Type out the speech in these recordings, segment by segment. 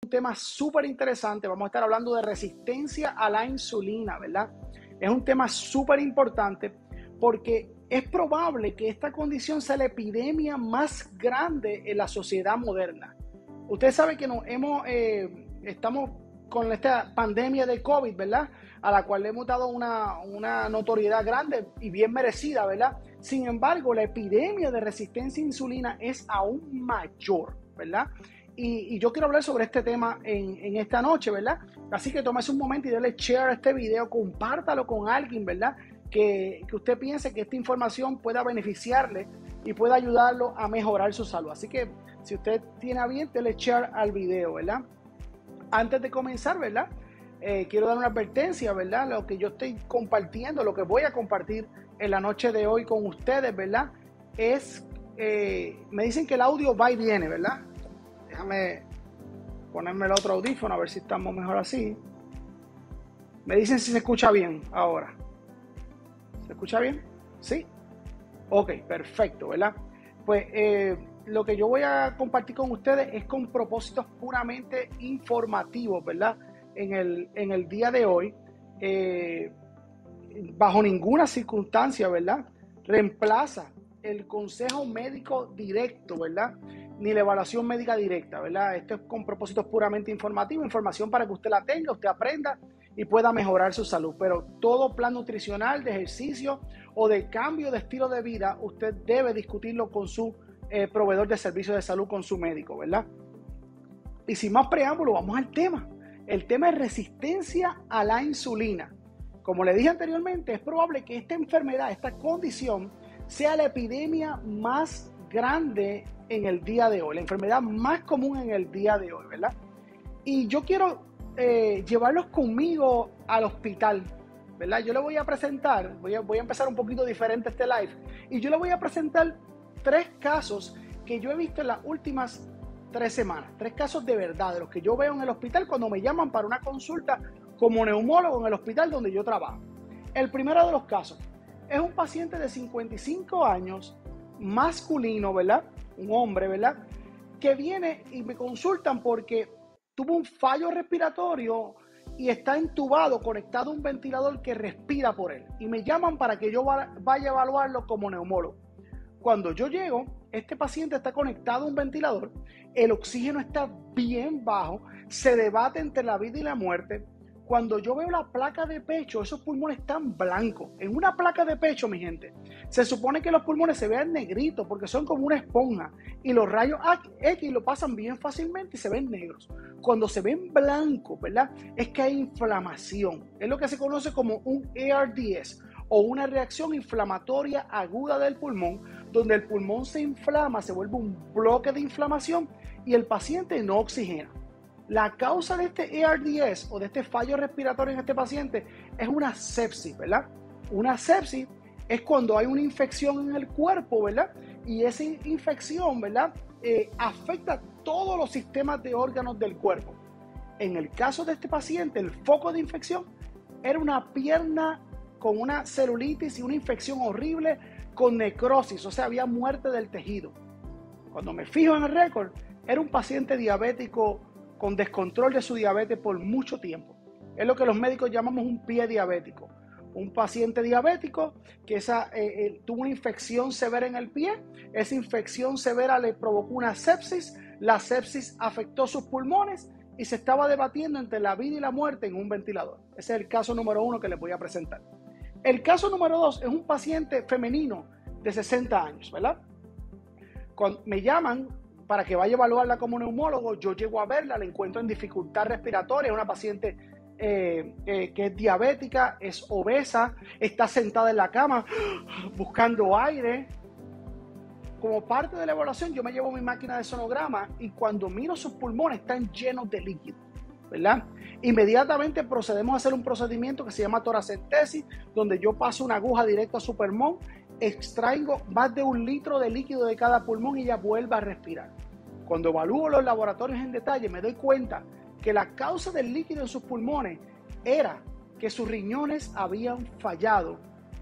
un tema súper interesante. Vamos a estar hablando de resistencia a la insulina, ¿verdad? Es un tema súper importante porque es probable que esta condición sea la epidemia más grande en la sociedad moderna. Usted sabe que estamos con esta pandemia de COVID, ¿verdad? A la cual le hemos dado una notoriedad grande y bien merecida, ¿verdad? Sin embargo, la epidemia de resistencia a insulina es aún mayor, ¿verdad? Y yo quiero hablar sobre este tema en esta noche, ¿verdad? Así que tómese un momento y déle share a este video, compártalo con alguien, ¿verdad? Que usted piense que esta información pueda beneficiarle y pueda ayudarlo a mejorar su salud. Así que si usted tiene a bien, déle share al video, ¿verdad? Antes de comenzar, ¿verdad? Quiero dar una advertencia, ¿verdad? Lo que yo estoy compartiendo, lo que voy a compartir en la noche de hoy con ustedes, ¿verdad? Me dicen que el audio va y viene, ¿verdad? Déjame ponerme el otro audífono a ver si estamos mejor así. Me dicen si se escucha bien ahora. ¿Se escucha bien? ¿Sí? Ok, perfecto, ¿verdad? Pues lo que yo voy a compartir con ustedes es con propósitos puramente informativos, ¿verdad? En el día de hoy, bajo ninguna circunstancia, ¿verdad? Reemplaza el consejo médico directo, ¿verdad? Ni la evaluación médica directa, ¿verdad? Esto es con propósitos puramente informativos, información para que usted la tenga, usted aprenda y pueda mejorar su salud. Pero todo plan nutricional, de ejercicio o de cambio de estilo de vida, usted debe discutirlo con su proveedor de servicios de salud, con su médico, ¿verdad? Y sin más preámbulo, vamos al tema. El tema es resistencia a la insulina. Como le dije anteriormente, es probable que esta enfermedad, esta condición, sea la epidemia más grande en el día de hoy, la enfermedad más común en el día de hoy, ¿verdad? Y yo quiero llevarlos conmigo al hospital, ¿verdad? Yo le voy a presentar, voy a empezar un poquito diferente este live, y yo le voy a presentar 3 casos que yo he visto en las últimas 3 semanas, 3 casos de verdad, de los que yo veo en el hospital cuando me llaman para una consulta como neumólogo en el hospital donde yo trabajo. El primero de los casos es un paciente de 55 años, masculino, ¿verdad? Un hombre, ¿verdad? Que viene y me consultan porque tuvo un fallo respiratorio y está entubado, conectado a un ventilador que respira por él. Y me llaman para que yo vaya a evaluarlo como neumólogo. Cuando yo llego, este paciente está conectado a un ventilador, el oxígeno está bien bajo, se debate entre la vida y la muerte. Cuando yo veo la placa de pecho, esos pulmones están blancos. En una placa de pecho, mi gente, se supone que los pulmones se vean negritos porque son como una esponja y los rayos X lo pasan bien fácilmente y se ven negros. Cuando se ven blancos, ¿verdad? Es que hay inflamación. Es lo que se conoce como un ARDS o una reacción inflamatoria aguda del pulmón, donde el pulmón se inflama, se vuelve un bloque de inflamación y el paciente no oxigena. La causa de este ARDS o de este fallo respiratorio en este paciente es una sepsis, ¿verdad? Una sepsis es cuando hay una infección en el cuerpo, ¿verdad? Y esa infección, ¿verdad? Afecta todos los sistemas de órganos del cuerpo. En el caso de este paciente, el foco de infección era una pierna con una celulitis y una infección horrible con necrosis, o sea, había muerte del tejido. Cuando me fijo en el récord, era un paciente diabético con descontrol de su diabetes por mucho tiempo. Es lo que los médicos llamamos un pie diabético. Un paciente diabético que tuvo una infección severa en el pie, esa infección severa le provocó una sepsis, la sepsis afectó sus pulmones y se estaba debatiendo entre la vida y la muerte en un ventilador. Ese es el caso número 1 que les voy a presentar. El caso número 2 es un paciente femenino de 60 años, ¿verdad? Cuando me llaman para que vaya a evaluarla como neumólogo, yo llego a verla, la encuentro en dificultad respiratoria, es una paciente que es diabética, es obesa, está sentada en la cama buscando aire. Como parte de la evaluación, yo me llevo mi máquina de sonograma y cuando miro sus pulmones están llenos de líquido, ¿verdad? Inmediatamente procedemos a hacer un procedimiento que se llama toracentesis, donde yo paso una aguja directa a su pulmón, extraigo más de 1 litro de líquido de cada pulmón y ella vuelve a respirar. Cuando evalúo los laboratorios en detalle, me doy cuenta que la causa del líquido en sus pulmones era que sus riñones habían fallado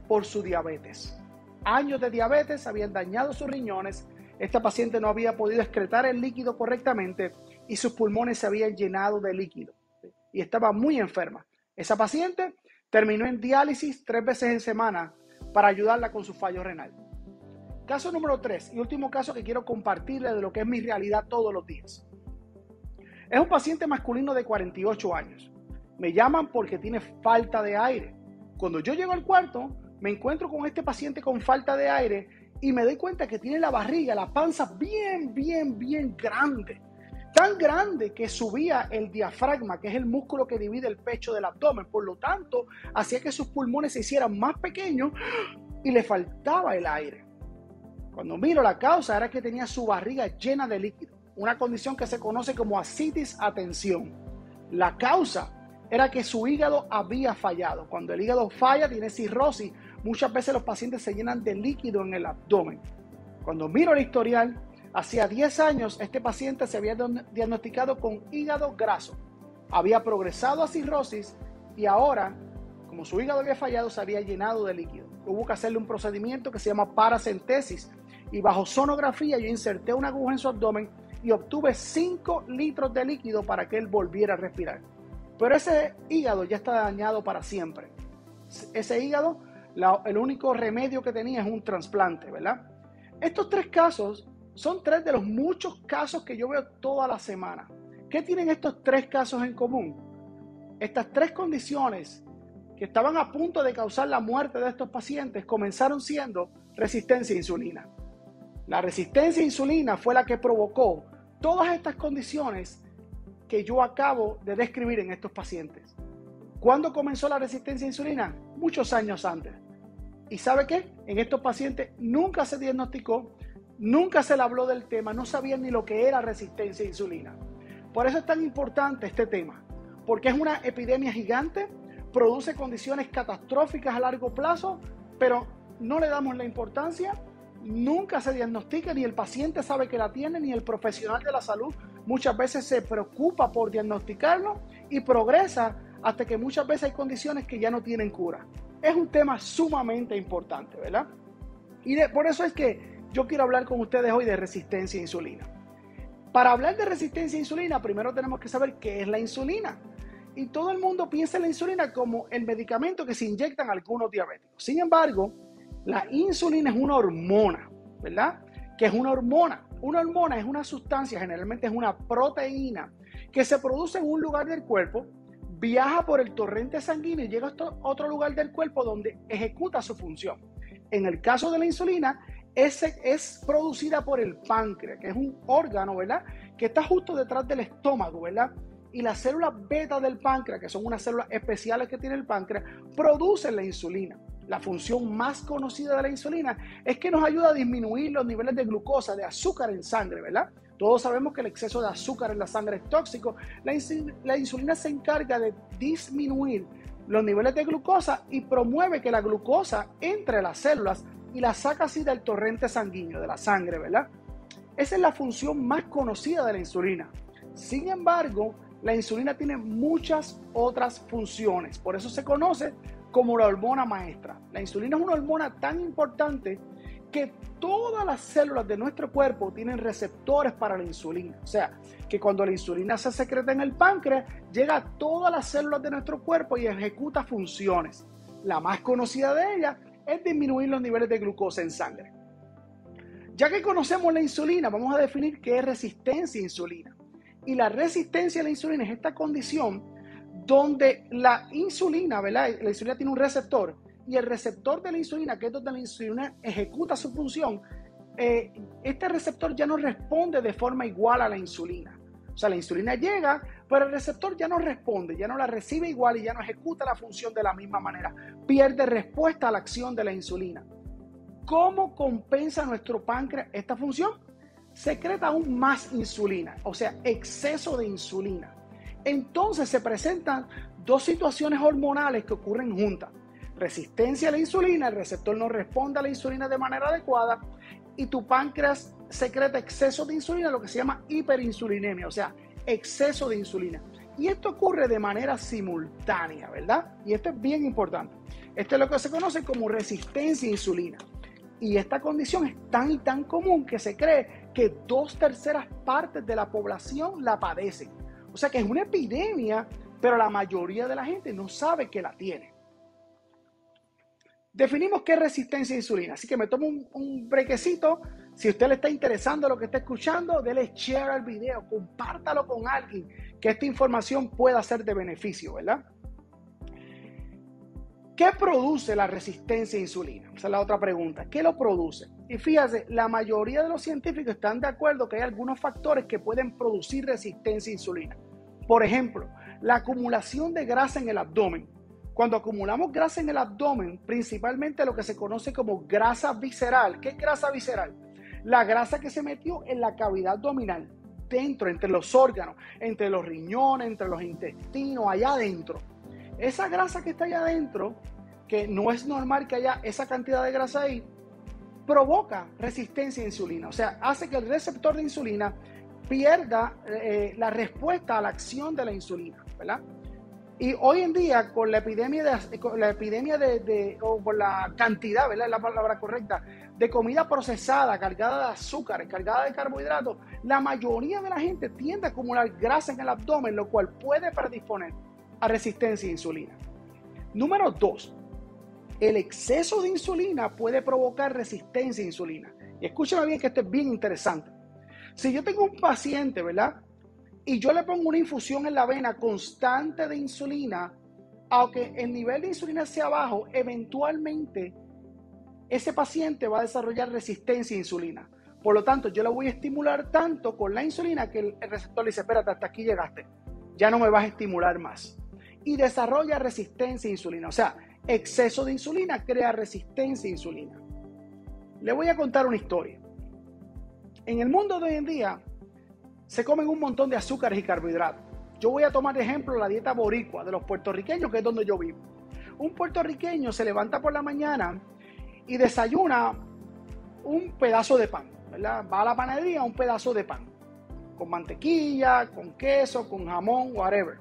por su diabetes. Años de diabetes habían dañado sus riñones, esta paciente no había podido excretar el líquido correctamente y sus pulmones se habían llenado de líquido y estaba muy enferma. Esa paciente terminó en diálisis 3 veces en semana para ayudarla con su fallo renal. Caso número 3 y último caso que quiero compartirle de lo que es mi realidad todos los días. Es un paciente masculino de 48 años. Me llaman porque tiene falta de aire. Cuando yo llego al cuarto, me encuentro con este paciente con falta de aire y me doy cuenta que tiene la barriga, la panza bien grande. Tan grande que subía el diafragma, que es el músculo que divide el pecho del abdomen. Por lo tanto, hacía que sus pulmones se hicieran más pequeños y le faltaba el aire. Cuando miro la causa, era que tenía su barriga llena de líquido, una condición que se conoce como ascitis a tensión. La causa era que su hígado había fallado. Cuando el hígado falla, tiene cirrosis. Muchas veces los pacientes se llenan de líquido en el abdomen. Cuando miro el historial, hacía 10 años este paciente se había diagnosticado con hígado graso. Había progresado a cirrosis y ahora, como su hígado había fallado, se había llenado de líquido. Hubo que hacerle un procedimiento que se llama paracentesis y bajo sonografía yo inserté una aguja en su abdomen y obtuve 5 litros de líquido para que él volviera a respirar. Pero ese hígado ya está dañado para siempre. Ese hígado, el único remedio que tenía es un trasplante, ¿verdad? Estos 3 casos son 3 de los muchos casos que yo veo toda la semana. ¿Qué tienen estos 3 casos en común? Estas 3 condiciones que estaban a punto de causar la muerte de estos pacientes comenzaron siendo resistencia a insulina. La resistencia a insulina fue la que provocó todas estas condiciones que yo acabo de describir en estos pacientes. ¿Cuándo comenzó la resistencia a insulina? Muchos años antes. ¿Y sabe qué? En estos pacientes nunca se diagnosticó, nunca se le habló del tema, no sabían ni lo que era resistencia a insulina. Por eso es tan importante este tema, porque es una epidemia gigante, produce condiciones catastróficas a largo plazo, pero no le damos la importancia, nunca se diagnostica, ni el paciente sabe que la tiene, ni el profesional de la salud muchas veces se preocupa por diagnosticarlo y progresa hasta que muchas veces hay condiciones que ya no tienen cura. Es un tema sumamente importante, ¿verdad? Y por eso es que yo quiero hablar con ustedes hoy de resistencia a insulina. Para hablar de resistencia a insulina, primero tenemos que saber qué es la insulina. Y todo el mundo piensa en la insulina como el medicamento que se inyectan algunos diabéticos. Sin embargo, la insulina es una hormona, ¿verdad? ¿Qué es una hormona? Una hormona es una sustancia, generalmente es una proteína, que se produce en un lugar del cuerpo, viaja por el torrente sanguíneo y llega a otro lugar del cuerpo donde ejecuta su función. En el caso de la insulina, es producida por el páncreas, que es un órgano, ¿verdad? Que está justo detrás del estómago, ¿verdad? Y las células beta del páncreas, que son unas células especiales que tiene el páncreas, producen la insulina. La función más conocida de la insulina es que nos ayuda a disminuir los niveles de glucosa, de azúcar en sangre, ¿verdad? Todos sabemos que el exceso de azúcar en la sangre es tóxico. La insulina se encarga de disminuir los niveles de glucosa y promueve que la glucosa entre a las células y la saca así del torrente sanguíneo, de la sangre, ¿verdad? Esa es la función más conocida de la insulina. Sin embargo, la insulina tiene muchas otras funciones, por eso se conoce como la hormona maestra. La insulina es una hormona tan importante que todas las células de nuestro cuerpo tienen receptores para la insulina. O sea, que cuando la insulina se secreta en el páncreas, llega a todas las células de nuestro cuerpo y ejecuta funciones. La más conocida de ellas es disminuir los niveles de glucosa en sangre. Ya que conocemos la insulina, vamos a definir qué es resistencia a insulina. Y la resistencia a la insulina es esta condición donde la insulina, ¿verdad? La insulina tiene un receptor y el receptor de la insulina, que es donde la insulina ejecuta su función, este receptor ya no responde de forma igual a la insulina. O sea, la insulina llega, pero el receptor ya no responde, ya no la recibe igual y ya no ejecuta la función de la misma manera. Pierde respuesta a la acción de la insulina. ¿Cómo compensa nuestro páncreas esta función? Secreta aún más insulina, o sea, exceso de insulina. Entonces se presentan 2 situaciones hormonales que ocurren juntas. Resistencia a la insulina, el receptor no responde a la insulina de manera adecuada y tu páncreas secreta exceso de insulina, lo que se llama hiperinsulinemia, o sea, exceso de insulina. Y esto ocurre de manera simultánea, ¿verdad? Y esto es bien importante. Esto es lo que se conoce como resistencia a insulina. Y esta condición es tan y tan común que se cree que 2/3 partes de la población la padecen. O sea que es una epidemia, pero la mayoría de la gente no sabe que la tiene. Definimos qué es resistencia a insulina, así que me tomo un brequecito. Si a usted le está interesando lo que está escuchando, dele share al video, compártalo con alguien que esta información pueda ser de beneficio, ¿verdad? ¿Qué produce la resistencia a insulina? Esa es la otra pregunta. ¿Qué lo produce? Y fíjate, la mayoría de los científicos están de acuerdo que hay algunos factores que pueden producir resistencia a insulina. Por ejemplo, la acumulación de grasa en el abdomen. Cuando acumulamos grasa en el abdomen, principalmente lo que se conoce como grasa visceral. ¿Qué es grasa visceral? La grasa que se metió en la cavidad abdominal, dentro, entre los órganos, entre los riñones, entre los intestinos, allá adentro. Esa grasa que está allá adentro, que no es normal que haya esa cantidad de grasa ahí, provoca resistencia a insulina. O sea, hace que el receptor de insulina pierda la respuesta a la acción de la insulina, ¿verdad? Y hoy en día, con la epidemia o por la cantidad, ¿verdad? Es la palabra correcta, de comida procesada, cargada de azúcar, cargada de carbohidratos, la mayoría de la gente tiende a acumular grasa en el abdomen, lo cual puede predisponer a resistencia a insulina. Número 2, el exceso de insulina puede provocar resistencia a insulina. Y escúchame bien que esto es bien interesante. Si yo tengo un paciente, ¿verdad? Y yo le pongo una infusión en la vena constante de insulina, aunque el nivel de insulina sea bajo, eventualmente ese paciente va a desarrollar resistencia a insulina. Por lo tanto, yo le voy a estimular tanto con la insulina que el receptor le dice, espérate, hasta aquí llegaste, ya no me vas a estimular más. Y desarrolla resistencia a insulina. O sea, exceso de insulina crea resistencia a insulina. Le voy a contar una historia. En el mundo de hoy en día, se comen un montón de azúcares y carbohidratos. Yo voy a tomar de ejemplo la dieta boricua de los puertorriqueños, que es donde yo vivo. Un puertorriqueño se levanta por la mañana y desayuna un pedazo de pan, ¿verdad? Va a la panadería, un pedazo de pan, con mantequilla, con queso, con jamón, whatever.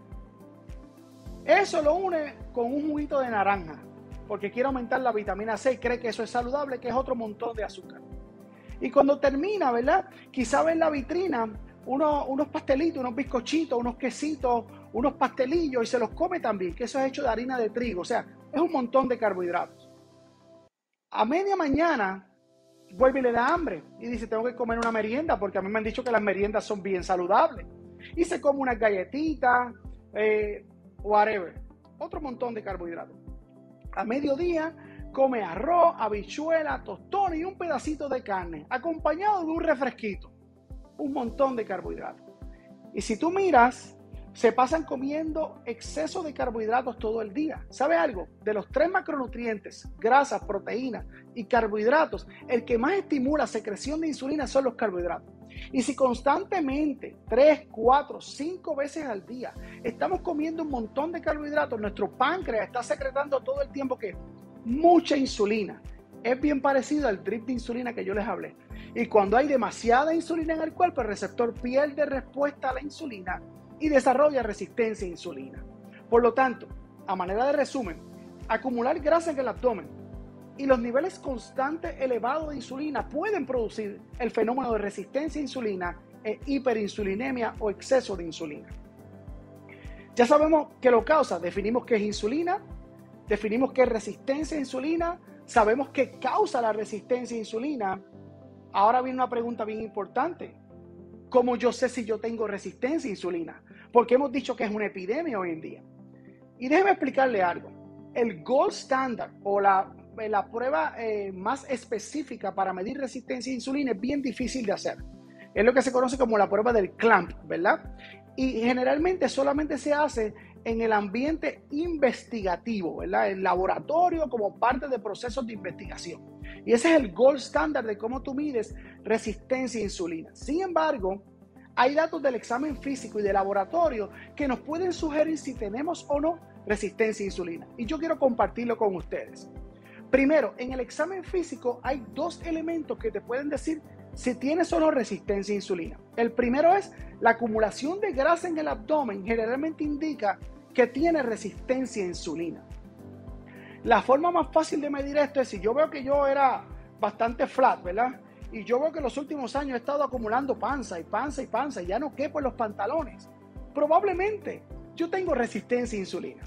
Eso lo une con un juguito de naranja, porque quiere aumentar la vitamina C y cree que eso es saludable, que es otro montón de azúcar. Y cuando termina, ¿verdad? Quizá ve en la vitrina unos pastelitos, unos bizcochitos, unos quesitos, unos pastelillos y se los come también, que eso es hecho de harina de trigo, o sea, es un montón de carbohidratos. A media mañana vuelve y le da hambre y dice, tengo que comer una merienda porque a mí me han dicho que las meriendas son bien saludables. Y se come unas galletitas, whatever, otro montón de carbohidratos. A mediodía come arroz, habichuela, tostones y un pedacito de carne, acompañado de un refresquito. Un montón de carbohidratos. Y si tú miras, se pasan comiendo exceso de carbohidratos todo el día. ¿Sabes algo? De los 3 macronutrientes, grasas, proteínas y carbohidratos, el que más estimula secreción de insulina son los carbohidratos. Y si constantemente, 3, 4, 5 veces al día, estamos comiendo un montón de carbohidratos, nuestro páncreas está secretando todo el tiempo que mucha insulina. Es bien parecido al drip de insulina que yo les hablé. Y cuando hay demasiada insulina en el cuerpo, el receptor pierde respuesta a la insulina y desarrolla resistencia a insulina. Por lo tanto, a manera de resumen, acumular grasa en el abdomen y los niveles constantes elevados de insulina pueden producir el fenómeno de resistencia a insulina e hiperinsulinemia o exceso de insulina. Ya sabemos qué lo causa, definimos qué es insulina, definimos qué es resistencia a insulina, sabemos qué causa la resistencia a insulina. Ahora viene una pregunta bien importante. ¿Cómo yo sé si yo tengo resistencia a insulina? Porque hemos dicho que es una epidemia hoy en día. Y déjeme explicarle algo. El gold standard o la prueba más específica para medir resistencia a insulina es bien difícil de hacer. Es lo que se conoce como la prueba del clamp, ¿verdad? Y generalmente solamente se hace en el ambiente investigativo, ¿verdad? En laboratorio como parte de procesos de investigación. Y ese es el gold standard de cómo tú mides resistencia a insulina. Sin embargo, hay datos del examen físico y de laboratorio que nos pueden sugerir si tenemos o no resistencia a insulina. Y yo quiero compartirlo con ustedes. Primero, en el examen físico hay 2 elementos que te pueden decir si tienes o no resistencia a insulina. El primero es la acumulación de grasa en el abdomen, generalmente indica que tiene resistencia a insulina. La forma más fácil de medir esto es si yo veo que yo era bastante flat, ¿verdad? y yo veo que en los últimos años he estado acumulando panza y panza y panza y ya no quepo en los pantalones, probablemente yo tengo resistencia a insulina.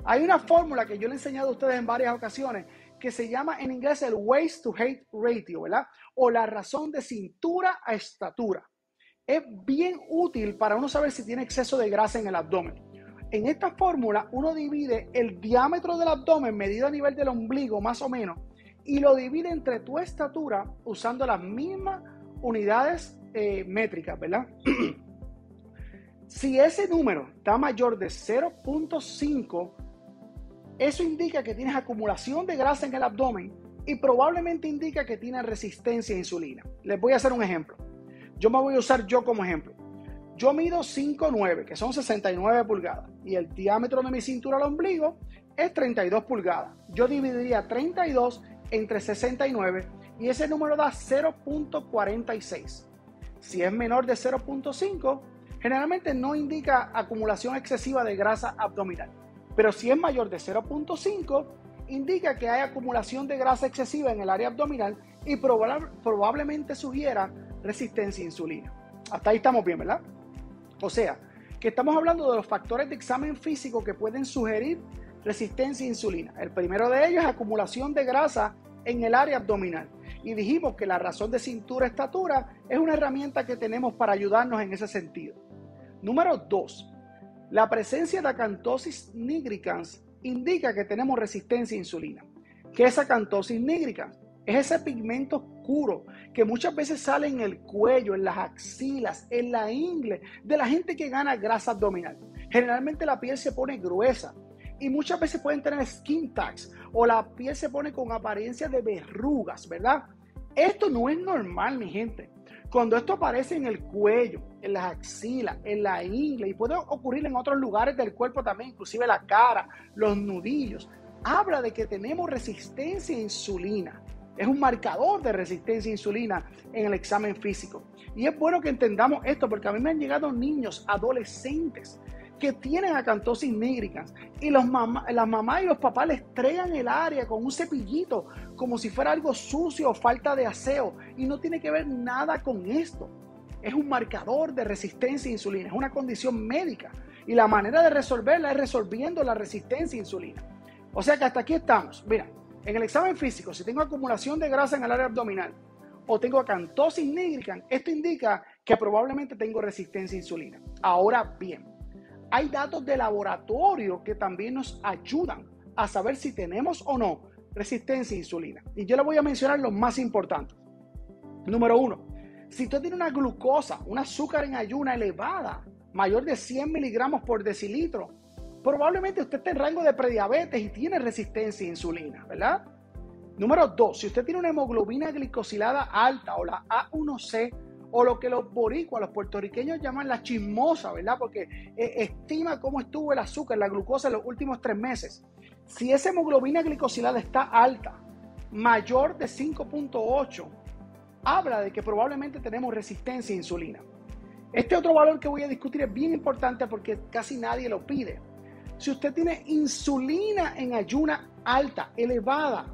Hay una fórmula que yo le he enseñado a ustedes en varias ocasiones que se llama en inglés el waist to height ratio, ¿verdad? O la razón de cintura a estatura. Es bien útil para uno saber si tiene exceso de grasa en el abdomen. En esta fórmula uno divide el diámetro del abdomen medido a nivel del ombligo más o menos y lo divide entre tu estatura usando las mismas unidades métricas, ¿verdad? Si ese número está mayor de 0.5, eso indica que tienes acumulación de grasa en el abdomen y probablemente indica que tienes resistencia a insulina. Les voy a hacer un ejemplo. Yo me voy a usar yo como ejemplo. Yo mido 5'9", que son 69 pulgadas, y el diámetro de mi cintura al ombligo es 32 pulgadas. Yo dividiría 32 entre 69 y ese número da 0.46. Si es menor de 0.5, generalmente no indica acumulación excesiva de grasa abdominal. Pero si es mayor de 0.5, indica que hay acumulación de grasa excesiva en el área abdominal y probablemente sugiera resistencia a insulina. Hasta ahí estamos bien, ¿verdad? O sea, que estamos hablando de los factores de examen físico que pueden sugerir resistencia a insulina. El primero de ellos es acumulación de grasa en el área abdominal. Y dijimos que la razón de cintura-estatura es una herramienta que tenemos para ayudarnos en ese sentido. Número 2. La presencia de acantosis nigricans indica que tenemos resistencia a insulina. ¿Qué es acantosis nigricans? Es ese pigmento oscuro que muchas veces sale en el cuello, en las axilas, en la ingle de la gente que gana grasa abdominal. Generalmente la piel se pone gruesa y muchas veces pueden tener skin tags o la piel se pone con apariencia de verrugas, ¿verdad? Esto no es normal, mi gente. Cuando esto aparece en el cuello, en las axilas, en la ingle y puede ocurrir en otros lugares del cuerpo también, inclusive la cara, los nudillos, habla de que tenemos resistencia a insulina. Es un marcador de resistencia a insulina en el examen físico. Y es bueno que entendamos esto porque a mí me han llegado niños, adolescentes, que tienen acantosis nigricans y las mamás y los papás les estrellan el área con un cepillito como si fuera algo sucio o falta de aseo y no tiene que ver nada con esto. Es un marcador de resistencia a insulina, es una condición médica y la manera de resolverla es resolviendo la resistencia a insulina. O sea que hasta aquí estamos. Mira, en el examen físico, si tengo acumulación de grasa en el área abdominal o tengo acantosis nigricans, esto indica que probablemente tengo resistencia a insulina. Ahora bien, hay datos de laboratorio que también nos ayudan a saber si tenemos o no resistencia a insulina. Y yo les voy a mencionar los más importantes. Número 1, si usted tiene una glucosa, un azúcar en ayuna elevada, mayor de 100 miligramos por decilitro, probablemente usted está en rango de prediabetes y tiene resistencia a insulina, ¿verdad? Número 2, si usted tiene una hemoglobina glicosilada alta o la A1C, o lo que los boricuas, los puertorriqueños llaman la chismosa, ¿verdad? Porque estima cómo estuvo el azúcar, la glucosa en los últimos 3 meses. Si esa hemoglobina glicosilada está alta, mayor de 5.8, habla de que probablemente tenemos resistencia a insulina. Este otro valor que voy a discutir es bien importante porque casi nadie lo pide. Si usted tiene insulina en ayuna alta, elevada,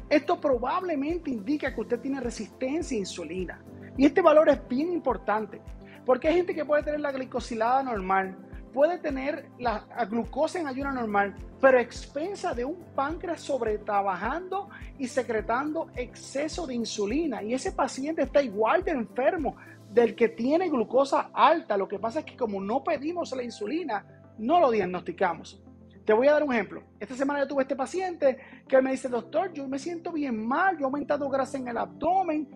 esto probablemente indica que usted tiene resistencia a insulina. Y este valor es bien importante, porque hay gente que puede tener la glicosilada normal, puede tener la glucosa en ayuna normal, pero a expensa de un páncreas sobretrabajando y secretando exceso de insulina. Y ese paciente está igual de enfermo del que tiene glucosa alta. Lo que pasa es que como no pedimos la insulina, no lo diagnosticamos. Te voy a dar un ejemplo. Esta semana yo tuve este paciente que me dice, doctor, yo me siento bien mal, yo he aumentado grasa en el abdomen,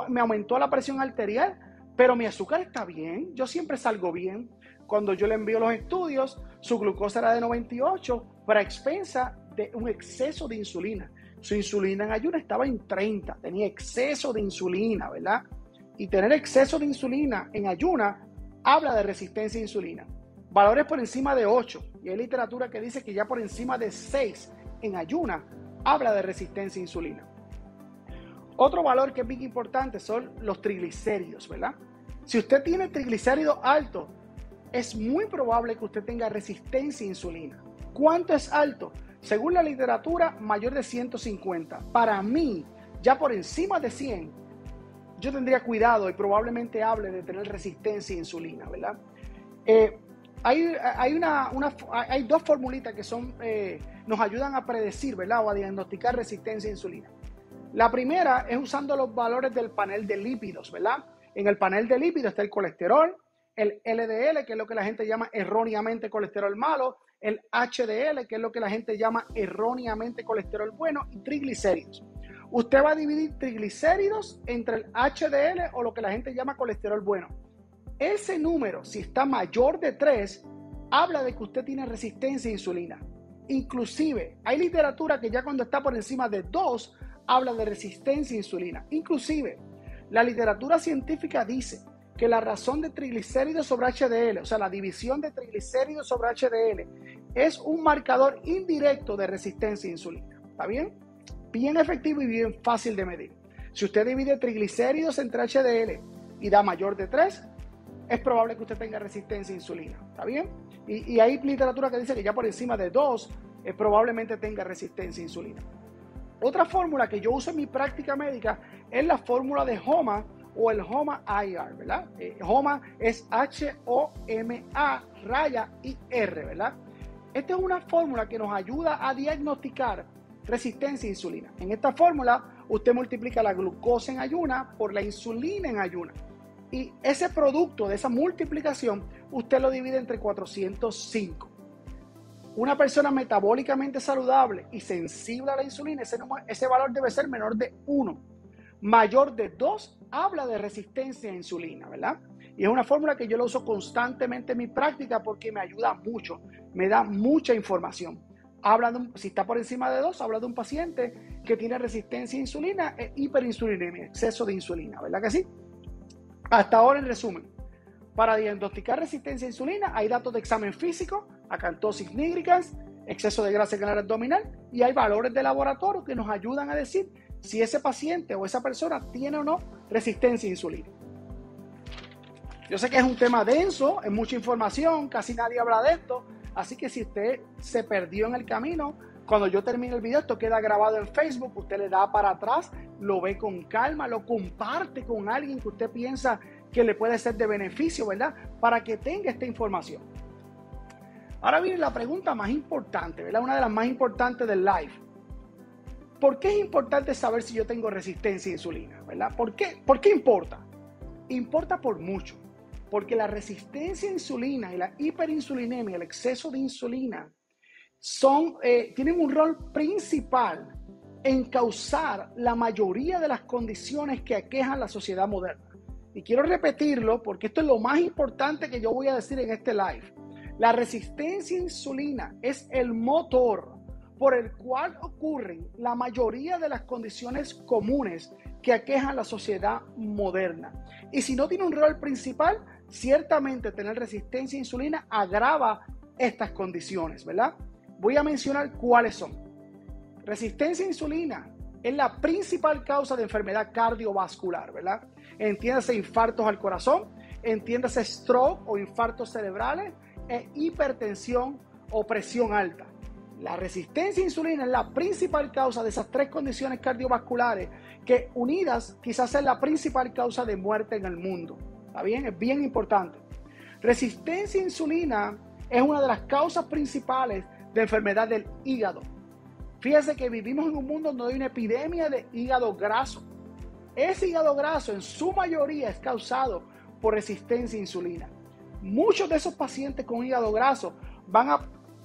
me aumentó la presión arterial, pero mi azúcar está bien, yo siempre salgo bien. Cuando yo le envío los estudios, su glucosa era de 98, pero a expensa de un exceso de insulina. Su insulina en ayuna estaba en 30, tenía exceso de insulina, ¿verdad? Y tener exceso de insulina en ayuna habla de resistencia a insulina. Valores por encima de 8, y hay literatura que dice que ya por encima de 6 en ayuna habla de resistencia a insulina. Otro valor que es bien importante son los triglicéridos, ¿verdad? Si usted tiene triglicéridos altos, es muy probable que usted tenga resistencia a insulina. ¿Cuánto es alto? Según la literatura, mayor de 150. Para mí, ya por encima de 100, yo tendría cuidado y probablemente hable de tener resistencia a insulina, ¿verdad? Hay dos formulitas que nos ayudan a predecir, ¿verdad? O a diagnosticar resistencia a insulina. La primera es usando los valores del panel de lípidos, ¿verdad? En el panel de lípidos está el colesterol, el LDL, que es lo que la gente llama erróneamente colesterol malo, el HDL, que es lo que la gente llama erróneamente colesterol bueno, y triglicéridos. Usted va a dividir triglicéridos entre el HDL o lo que la gente llama colesterol bueno. Ese número, si está mayor de 3, habla de que usted tiene resistencia a insulina. Inclusive, hay literatura que ya cuando está por encima de 2, habla de resistencia a insulina. Inclusive, la literatura científica dice que la razón de triglicéridos sobre HDL, o sea, la división de triglicéridos sobre HDL, es un marcador indirecto de resistencia a insulina. ¿Está bien? Bien efectivo y bien fácil de medir. Si usted divide triglicéridos entre HDL y da mayor de 3, es probable que usted tenga resistencia a insulina. ¿Está bien? Y hay literatura que dice que ya por encima de 2, probablemente tenga resistencia a insulina. Otra fórmula que yo uso en mi práctica médica es la fórmula de HOMA o el HOMA IR, ¿verdad? HOMA es H-O-M-A raya I-R, ¿verdad? Esta es una fórmula que nos ayuda a diagnosticar resistencia a insulina. En esta fórmula, usted multiplica la glucosa en ayuna por la insulina en ayuna. Y ese producto de esa multiplicación, usted lo divide entre 405. Una persona metabólicamente saludable y sensible a la insulina, ese valor debe ser menor de 1. Mayor de 2 habla de resistencia a insulina, ¿verdad? Y es una fórmula que yo la uso constantemente en mi práctica porque me ayuda mucho, me da mucha información. Si está por encima de 2, habla de un paciente que tiene resistencia a insulina e hiperinsulinemia, exceso de insulina, ¿verdad que sí? Hasta ahora, en resumen, para diagnosticar resistencia a insulina hay datos de examen físico, acantosis nigricans, exceso de grasa en el abdominal, y hay valores de laboratorio que nos ayudan a decir si ese paciente o esa persona tiene o no resistencia a insulina. Yo sé que es un tema denso, es mucha información, casi nadie habla de esto, así que si usted se perdió en el camino, cuando yo termine el video, esto queda grabado en Facebook, usted le da para atrás, lo ve con calma, lo comparte con alguien que usted piensa que le puede ser de beneficio, ¿verdad? Para que tenga esta información. Ahora viene la pregunta más importante, ¿verdad? Una de las más importantes del live. ¿Por qué es importante saber si yo tengo resistencia a insulina, ¿verdad? ¿Por qué importa? Importa por mucho, porque la resistencia a insulina y la hiperinsulinemia, el exceso de insulina, tienen un rol principal en causar la mayoría de las condiciones que aquejan la sociedad moderna. Y quiero repetirlo porque esto es lo más importante que yo voy a decir en este live. La resistencia a insulina es el motor por el cual ocurren la mayoría de las condiciones comunes que aquejan la sociedad moderna. Y si no tiene un rol principal, ciertamente tener resistencia a insulina agrava estas condiciones, ¿verdad? Voy a mencionar cuáles son. Resistencia a insulina es la principal causa de enfermedad cardiovascular, ¿verdad? Entiéndase infartos al corazón, entiéndase stroke o infartos cerebrales, e hipertensión o presión alta. La resistencia a insulina es la principal causa de esas tres condiciones cardiovasculares que unidas quizás es la principal causa de muerte en el mundo. ¿Está bien? Es bien importante. Resistencia a insulina es una de las causas principales de enfermedad del hígado. Fíjese que vivimos en un mundo donde hay una epidemia de hígado graso. Ese hígado graso en su mayoría es causado por resistencia a insulina. Muchos de esos pacientes con hígado graso van a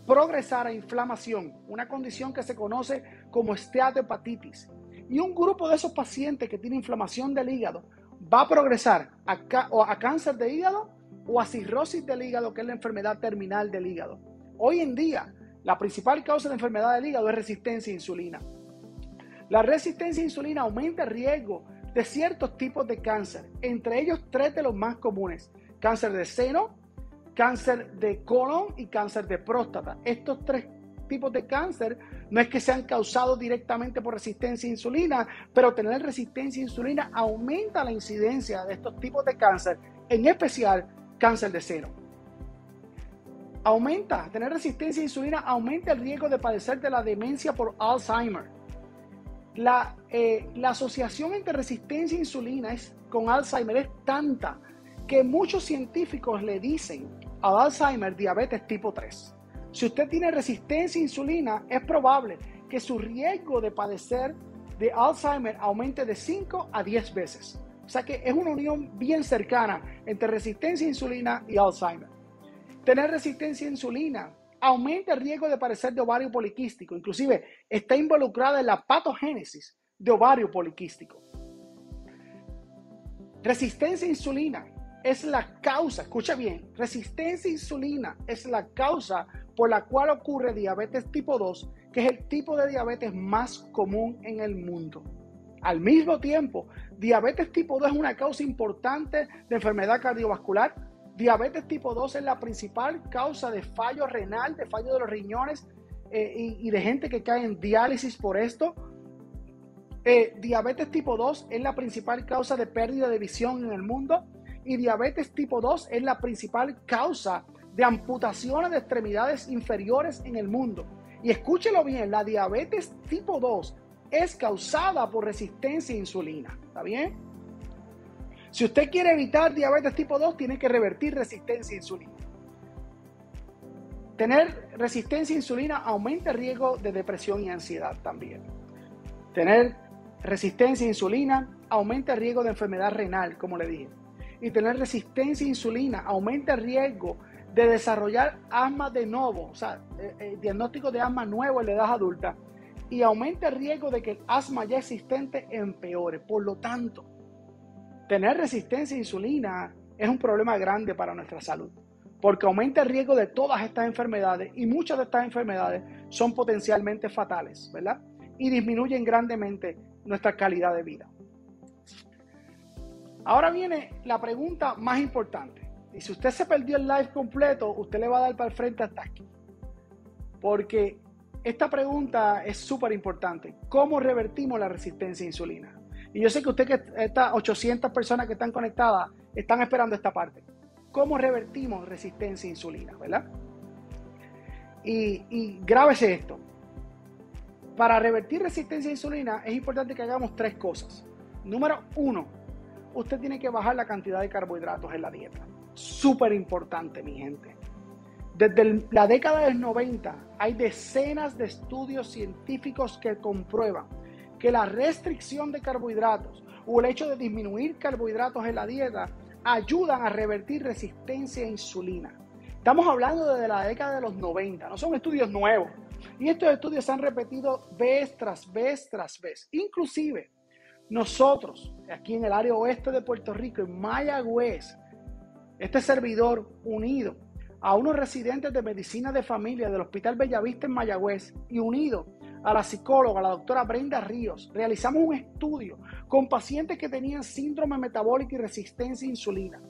progresar a inflamación, una condición que se conoce como esteatohepatitis. Y un grupo de esos pacientes que tienen inflamación del hígado va a progresar a cáncer de hígado o a cirrosis del hígado, que es la enfermedad terminal del hígado. Hoy en día, la principal causa de enfermedad del hígado es resistencia a insulina. La resistencia a insulina aumenta el riesgo de ciertos tipos de cáncer, entre ellos 3 de los más comunes: cáncer de seno, cáncer de colon y cáncer de próstata. Estos 3 tipos de cáncer no es que sean causados directamente por resistencia a insulina, pero tener resistencia a insulina aumenta la incidencia de estos tipos de cáncer, en especial cáncer de seno. Tener resistencia a insulina aumenta el riesgo de padecer de la demencia por Alzheimer. La asociación entre resistencia a insulina con Alzheimer es tanta que muchos científicos le dicen al Alzheimer diabetes tipo 3. Si usted tiene resistencia a insulina, es probable que su riesgo de padecer de Alzheimer aumente de 5 a 10 veces. O sea que es una unión bien cercana entre resistencia a insulina y Alzheimer. Tener resistencia a insulina aumenta el riesgo de padecer de ovario poliquístico, inclusive está involucrada en la patogénesis de ovario poliquístico. Resistencia a insulina es la causa, escucha bien, resistencia a insulina es la causa por la cual ocurre diabetes tipo 2, que es el tipo de diabetes más común en el mundo. Al mismo tiempo, diabetes tipo 2 es una causa importante de enfermedad cardiovascular. Diabetes tipo 2 es la principal causa de fallo renal, de fallo de los riñones y de gente que cae en diálisis por esto. Diabetes tipo 2 es la principal causa de pérdida de visión en el mundo. Y diabetes tipo 2 es la principal causa de amputaciones de extremidades inferiores en el mundo. Y escúchelo bien, la diabetes tipo 2 es causada por resistencia a insulina. ¿Está bien? Si usted quiere evitar diabetes tipo 2, tiene que revertir resistencia a insulina. Tener resistencia a insulina aumenta el riesgo de depresión y ansiedad también. Tener resistencia a insulina aumenta el riesgo de enfermedad renal, como le dije. Y tener resistencia a insulina aumenta el riesgo de desarrollar asma de novo, o sea, diagnóstico de asma nuevo en la edad adulta. Y aumenta el riesgo de que el asma ya existente empeore. Por lo tanto, tener resistencia a insulina es un problema grande para nuestra salud, porque aumenta el riesgo de todas estas enfermedades y muchas de estas enfermedades son potencialmente fatales, ¿verdad? Y disminuyen grandemente nuestra calidad de vida. Ahora viene la pregunta más importante. Y si usted se perdió el live completo, usted le va a dar para el frente hasta aquí. Porque esta pregunta es súper importante. ¿Cómo revertimos la resistencia a insulina? Y yo sé que usted, que estas 800 personas que están conectadas, están esperando esta parte. ¿Cómo revertimos resistencia a insulina? ¿Verdad? Y grábese esto. Para revertir resistencia a insulina es importante que hagamos 3 cosas. Número 1, usted tiene que bajar la cantidad de carbohidratos en la dieta. Súper importante, mi gente. Desde la década del 90 hay decenas de estudios científicos que comprueban que la restricción de carbohidratos o el hecho de disminuir carbohidratos en la dieta ayudan a revertir resistencia a insulina. Estamos hablando desde la década de los 90, no son estudios nuevos. Y estos estudios se han repetido vez tras vez tras vez. Inclusive, nosotros, aquí en el área oeste de Puerto Rico, en Mayagüez, este servidor unido a unos residentes de medicina de familia del Hospital Bellavista en Mayagüez y unido a la psicóloga, la doctora Brenda Ríos, realizamos un estudio con pacientes que tenían síndrome metabólico y resistencia a insulina.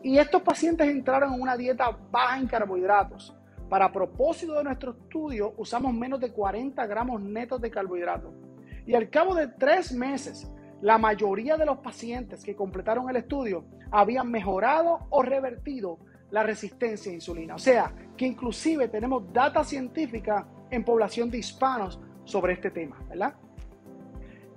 Y estos pacientes entraron en una dieta baja en carbohidratos. Para propósito de nuestro estudio, usamos menos de 40 gramos netos de carbohidratos. Y al cabo de 3 meses, la mayoría de los pacientes que completaron el estudio habían mejorado o revertido la resistencia a insulina. O sea, que inclusive tenemos data científica en población de hispanos sobre este tema, ¿verdad?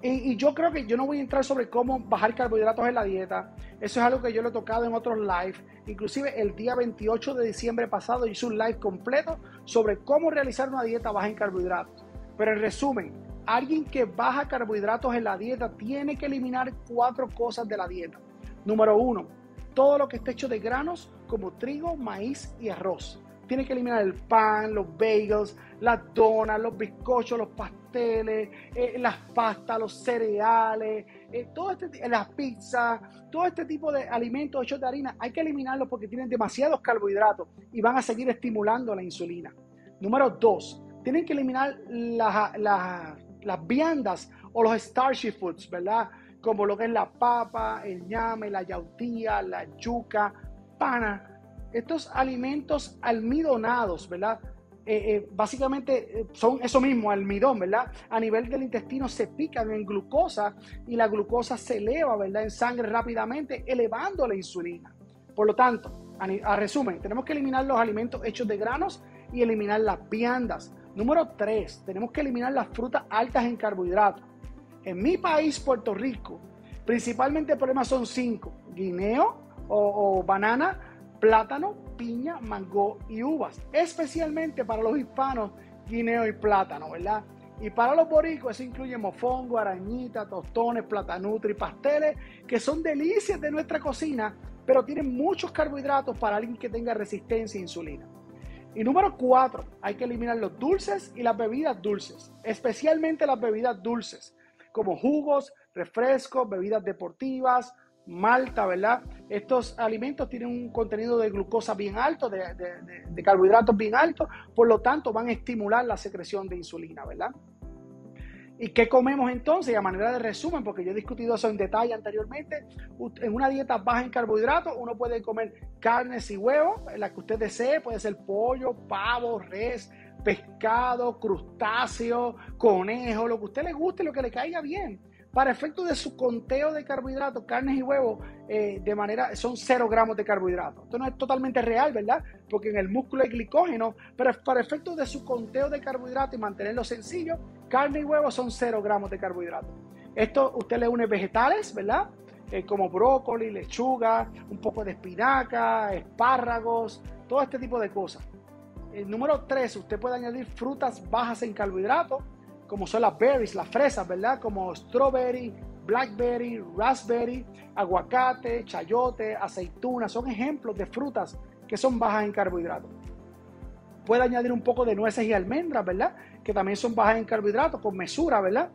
Y yo creo que yo no voy a entrar sobre cómo bajar carbohidratos en la dieta. Eso es algo que yo lo he tocado en otros live. Inclusive el día 28 de diciembre pasado hice un live completo sobre cómo realizar una dieta baja en carbohidratos. Pero en resumen, alguien que baja carbohidratos en la dieta tiene que eliminar 4 cosas de la dieta. Número 1, todo lo que esté hecho de granos como trigo, maíz y arroz. Tiene que eliminar el pan, los bagels, las donas, los bizcochos, los pasteles, las pastas, los cereales, las pizzas, todo este tipo de alimentos hechos de harina. Hay que eliminarlos porque tienen demasiados carbohidratos y van a seguir estimulando la insulina. Número 2, tienen que eliminar las viandas o los starchy foods, ¿verdad? Como lo que es la papa, el ñame, la yautía, la yuca, pana. Estos alimentos almidonados, ¿verdad? Básicamente son eso mismo, almidón, ¿verdad? A nivel del intestino se pican en glucosa y la glucosa se eleva, ¿verdad? En sangre rápidamente, elevando la insulina. Por lo tanto, a resumen, tenemos que eliminar los alimentos hechos de granos y eliminar las viandas. Número 3, tenemos que eliminar las frutas altas en carbohidratos. En mi país, Puerto Rico, principalmente el problema son 5: guineo o banana, plátano, piña, mango y uvas. Especialmente para los hispanos, guineo y plátano, ¿verdad? Y para los boricuas eso incluye mofongo, arañita, tostones, platanutri, pasteles, que son delicias de nuestra cocina, pero tienen muchos carbohidratos para alguien que tenga resistencia a insulina. Y número 4, hay que eliminar los dulces y las bebidas dulces, especialmente las bebidas dulces, como jugos, refrescos, bebidas deportivas, malta, ¿verdad? Estos alimentos tienen un contenido de glucosa bien alto, de carbohidratos bien altos, por lo tanto van a estimular la secreción de insulina, ¿verdad? ¿Y qué comemos entonces? Y a manera de resumen, porque yo he discutido eso en detalle anteriormente, en una dieta baja en carbohidratos uno puede comer carnes y huevos, la que usted desee, puede ser pollo, pavo, res, pescado, crustáceo, conejo, lo que a usted le guste, lo que le caiga bien. Para efectos de su conteo de carbohidratos, carnes y huevos, son 0 gramos de carbohidratos. Esto no es totalmente real, ¿verdad? Porque en el músculo hay glicógeno, pero para efectos de su conteo de carbohidratos y mantenerlo sencillo, carne y huevos son 0 gramos de carbohidratos. Esto usted le une vegetales, ¿verdad? Como brócoli, lechuga, un poco de espinaca, espárragos, todo este tipo de cosas. El número 3, usted puede añadir frutas bajas en carbohidratos, como son las berries, las fresas, ¿verdad? Como strawberry, blackberry, raspberry, aguacate, chayote, aceituna, son ejemplos de frutas que son bajas en carbohidratos. Puede añadir un poco de nueces y almendras, ¿verdad? Que también son bajas en carbohidratos, con mesura, ¿verdad?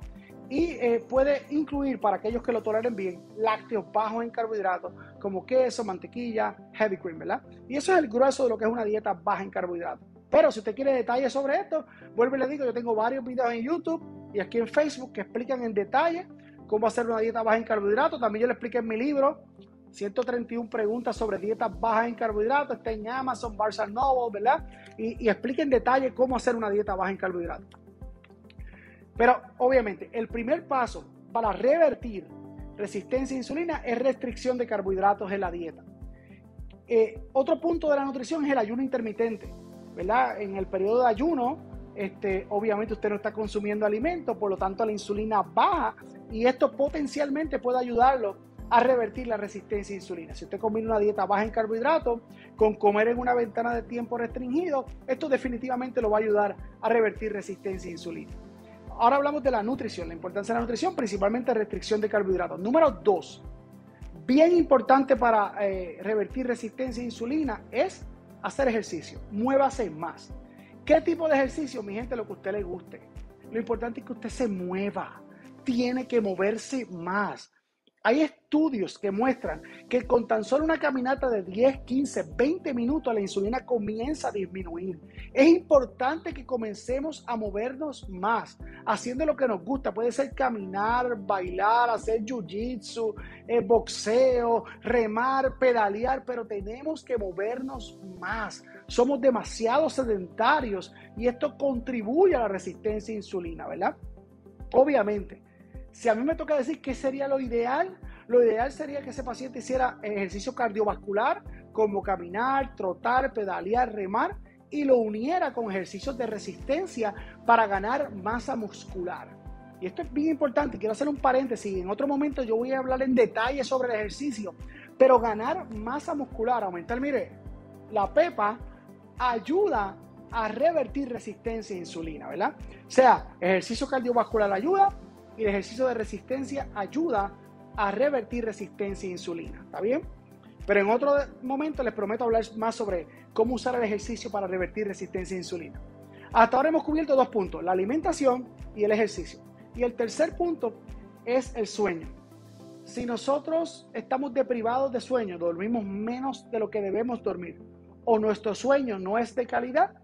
Y puede incluir, para aquellos que lo toleren bien, lácteos bajos en carbohidratos, como queso, mantequilla, heavy cream, ¿verdad? Y eso es el grueso de lo que es una dieta baja en carbohidratos. Pero si usted quiere detalles sobre esto, vuelvo y le digo, yo tengo varios videos en YouTube y aquí en Facebook que explican en detalle cómo hacer una dieta baja en carbohidratos. También yo le expliqué en mi libro, 131 preguntas sobre dietas bajas en carbohidratos. Está en Amazon, Barnes & Noble, ¿verdad? Y explica en detalle cómo hacer una dieta baja en carbohidratos. Pero obviamente el primer paso para revertir resistencia a insulina es restricción de carbohidratos en la dieta. Otro punto de la nutrición es el ayuno intermitente, ¿verdad? En el periodo de ayuno, obviamente usted no está consumiendo alimentos, por lo tanto la insulina baja y esto potencialmente puede ayudarlo a revertir la resistencia a insulina. Si usted combina una dieta baja en carbohidratos con comer en una ventana de tiempo restringido, esto definitivamente lo va a ayudar a revertir resistencia a insulina. Ahora hablamos de la nutrición, la importancia de la nutrición, principalmente restricción de carbohidratos. Número 2, bien importante para revertir resistencia a insulina es hacer ejercicio. Muévase más. ¿Qué tipo de ejercicio? Mi gente, lo que a usted le guste. Lo importante es que usted se mueva. Tiene que moverse más. Hay estudios que muestran que con tan solo una caminata de 10, 15, 20 minutos la insulina comienza a disminuir. Es importante que comencemos a movernos más, haciendo lo que nos gusta. Puede ser caminar, bailar, hacer jiu-jitsu, boxeo, remar, pedalear, pero tenemos que movernos más. Somos demasiado sedentarios y esto contribuye a la resistencia a insulina, ¿verdad? Obviamente. Si a mí me toca decir qué sería lo ideal sería que ese paciente hiciera ejercicio cardiovascular como caminar, trotar, pedalear, remar y lo uniera con ejercicios de resistencia para ganar masa muscular. Y esto es bien importante, quiero hacer un paréntesis, en otro momento yo voy a hablar en detalle sobre el ejercicio, pero ganar masa muscular, aumentar, mire, la pepa ayuda a revertir resistencia a insulina, ¿verdad? O sea, ejercicio cardiovascular ayuda, y el ejercicio de resistencia ayuda a revertir resistencia a insulina, ¿está bien? Pero en otro momento les prometo hablar más sobre cómo usar el ejercicio para revertir resistencia a insulina. Hasta ahora hemos cubierto 2 puntos, la alimentación y el ejercicio. Y el tercer punto es el sueño. Si nosotros estamos deprivados de sueño, dormimos menos de lo que debemos dormir, o nuestro sueño no es de calidad,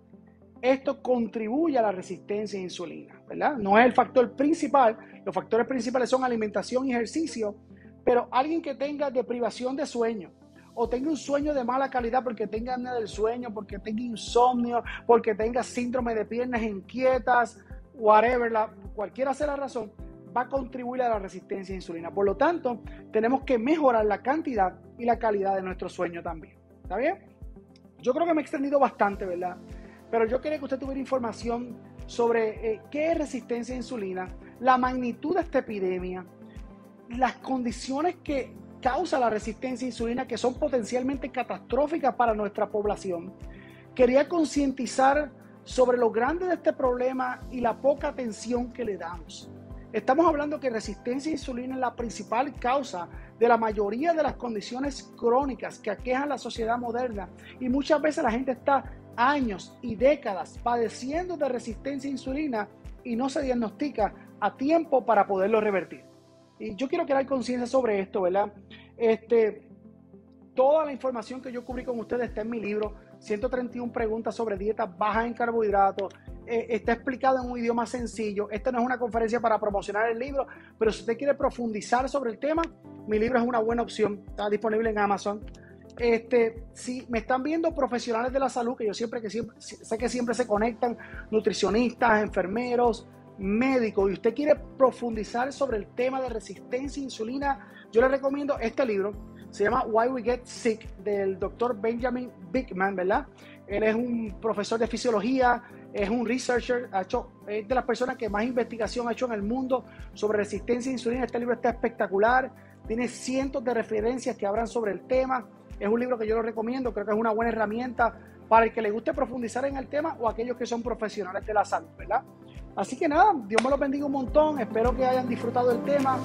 esto contribuye a la resistencia a insulina, ¿verdad? No es el factor principal, los factores principales son alimentación y ejercicio, pero alguien que tenga deprivación de sueño o tenga un sueño de mala calidad porque tenga apnea del sueño, porque tenga insomnio, porque tenga síndrome de piernas inquietas, whatever, cualquiera sea la razón, va a contribuir a la resistencia a insulina. Por lo tanto, tenemos que mejorar la cantidad y la calidad de nuestro sueño también, ¿está bien? Yo creo que me he extendido bastante, ¿verdad? Pero yo quería que usted tuviera información sobre qué es resistencia a insulina, la magnitud de esta epidemia, las condiciones que causa la resistencia a insulina que son potencialmente catastróficas para nuestra población. Quería concientizar sobre lo grande de este problema y la poca atención que le damos. Estamos hablando que resistencia a insulina es la principal causa de la mayoría de las condiciones crónicas que aquejan la sociedad moderna, y muchas veces la gente está años y décadas padeciendo de resistencia a insulina y no se diagnostica a tiempo para poderlo revertir. Y yo quiero crear conciencia sobre esto, ¿verdad? Toda la información que yo cubrí con ustedes está en mi libro, 131 preguntas sobre dietas bajas en carbohidratos. Está explicado en un idioma sencillo. Esta no es una conferencia para promocionar el libro, pero si usted quiere profundizar sobre el tema, mi libro es una buena opción. Está disponible en Amazon. Si me están viendo profesionales de la salud, que yo sé que siempre se conectan, nutricionistas, enfermeros, médicos, y usted quiere profundizar sobre el tema de resistencia a insulina, yo le recomiendo este libro. Se llama Why We Get Sick, del doctor Benjamin Bigman, ¿verdad? Él es un profesor de fisiología, es un researcher, es de las personas que más investigación ha hecho en el mundo sobre resistencia a insulina. Este libro está espectacular, tiene cientos de referencias que hablan sobre el tema. Es un libro que yo lo recomiendo, creo que es una buena herramienta para el que le guste profundizar en el tema o aquellos que son profesionales de la salud, ¿verdad? Así que nada, Dios me los bendiga un montón, espero que hayan disfrutado del tema.